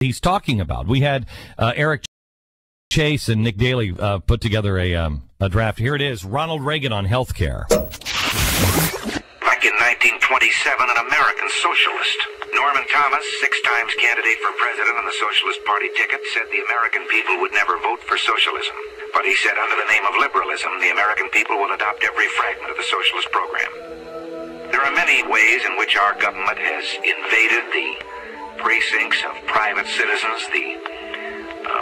he's talking about. We had Eric Chase and Nick Daly put together a draft. Here it is, Ronald Reagan on health care. Back in 1927, an American socialist, Norman Thomas, 6 times candidate for president on the Socialist Party ticket, said the American people would never vote for socialism. But he said under the name of liberalism, the American people will adopt every fragment of the socialist program. There are many ways in which our government has invaded the precincts of private citizens, the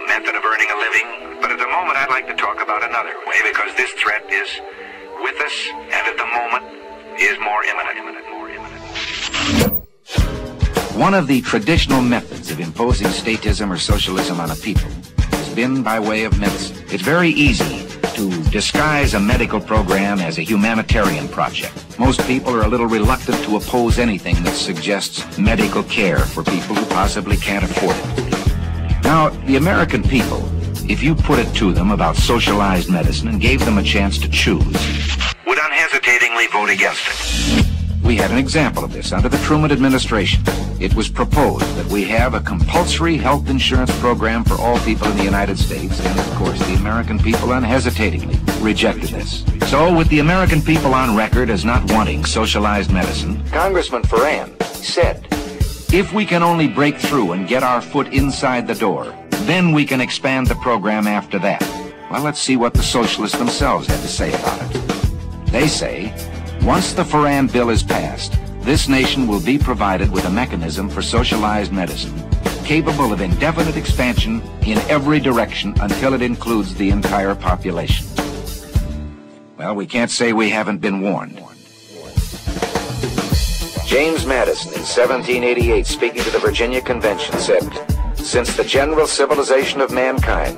method of earning a living. But at the moment, I'd like to talk about another way, because this threat is with us, and at the moment is more imminent. One of the traditional methods of imposing statism or socialism on a people has been by way of medicine. It's very easy to disguise a medical program as a humanitarian project. Most people are a little reluctant to oppose anything that suggests medical care for people who possibly can't afford it. Now, the American people, if you put it to them about socialized medicine and gave them a chance to choose, would unhesitatingly vote against it. We had an example of this under the Truman administration. It was proposed that we have a compulsory health insurance program for all people in the United States, and of course the American people unhesitatingly rejected this. So with the American people on record as not wanting socialized medicine, Congressman Ferrand said, if we can only break through and get our foot inside the door, then we can expand the program after that. Well, let's see what the socialists themselves had to say about it. They say, once the Ferrand bill is passed, this nation will be provided with a mechanism for socialized medicine capable of indefinite expansion in every direction until it includes the entire population. Well, we can't say we haven't been warned. James Madison, in 1788, speaking to the Virginia Convention, said, "Since the general civilization of mankind,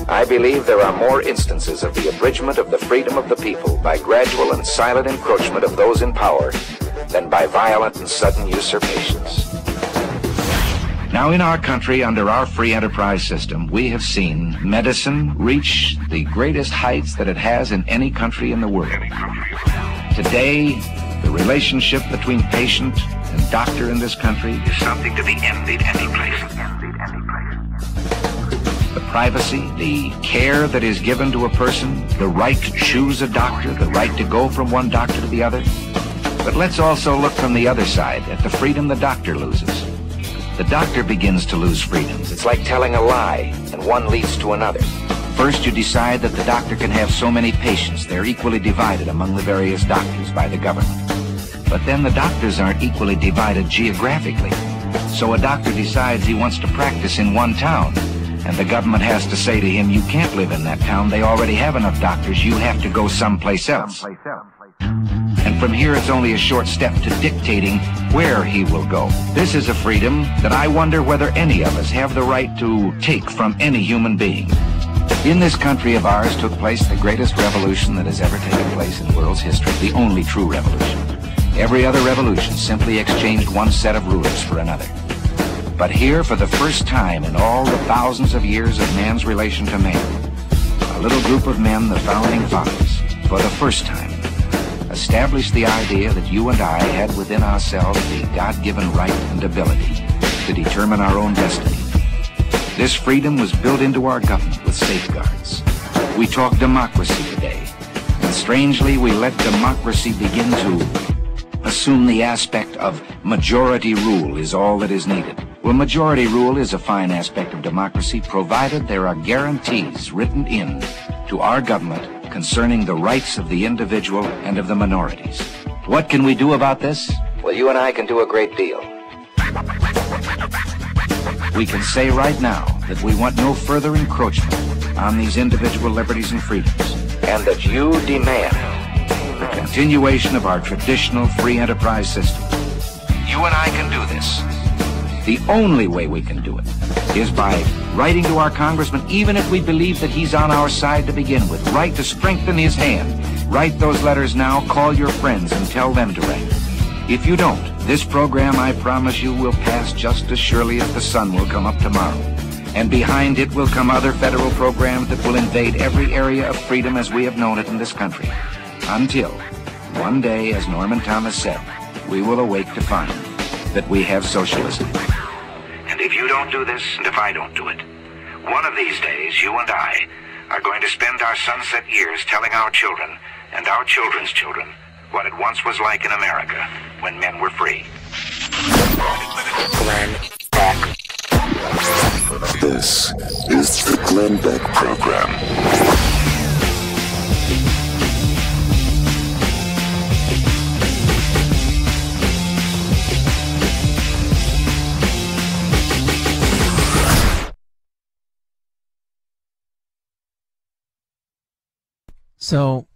I believe there are more instances of the abridgment of the freedom of the people by gradual and silent encroachment of those in power than by violent and sudden usurpations." Now, in our country, under our free enterprise system, we have seen medicine reach the greatest heights that it has in any country in the world. Today, the relationship between patient and doctor in this country is something to be envied any place. The privacy, the care that is given to a person, the right to choose a doctor, the right to go from one doctor to the other. But let's also look from the other side at the freedom the doctor loses. The doctor begins to lose freedoms. It's like telling a lie, and one leads to another. First, you decide that the doctor can have so many patients. They're equally divided among the various doctors by the government. But then the doctors aren't equally divided geographically. So a doctor decides he wants to practice in one town, and the government has to say to him, you can't live in that town. They already have enough doctors. You have to go someplace else. And from here, it's only a short step to dictating where he will go. This is a freedom that I wonder whether any of us have the right to take from any human being. In this country of ours took place the greatest revolution that has ever taken place in the world's history, the only true revolution. Every other revolution simply exchanged one set of rulers for another. But here, for the first time in all the thousands of years of man's relation to man, a little group of men, the founding fathers, for the first time, established the idea that you and I had within ourselves the God-given right and ability to determine our own destiny. This freedom was built into our government with safeguards. We talk democracy today, and strangely, we let democracy begin to assume the aspect of majority rule is all that is needed. Well, majority rule is a fine aspect of democracy, provided there are guarantees written in to our government concerning the rights of the individual and of the minorities. What can we do about this? Well, you and I can do a great deal. We can say right now that we want no further encroachment on these individual liberties and freedoms, and that you demand the continuation of our traditional free enterprise system. You and I can do this. The only way we can do it is by writing to our congressman, even if we believe that he's on our side to begin with. Write to strengthen his hand. Write those letters now, call your friends, and tell them to write. If you don't, this program, I promise you, will pass just as surely as the sun will come up tomorrow. And behind it will come other federal programs that will invade every area of freedom as we have known it in this country. Until, one day, as Norman Thomas said, we will awake to find that we have socialism. And if If you don't do this, and if I don't do it, one of these days, you and I are going to spend our sunset years telling our children and our children's children what it once was like in America when men were free. Glenn Beck. This is the Glenn Beck Program. So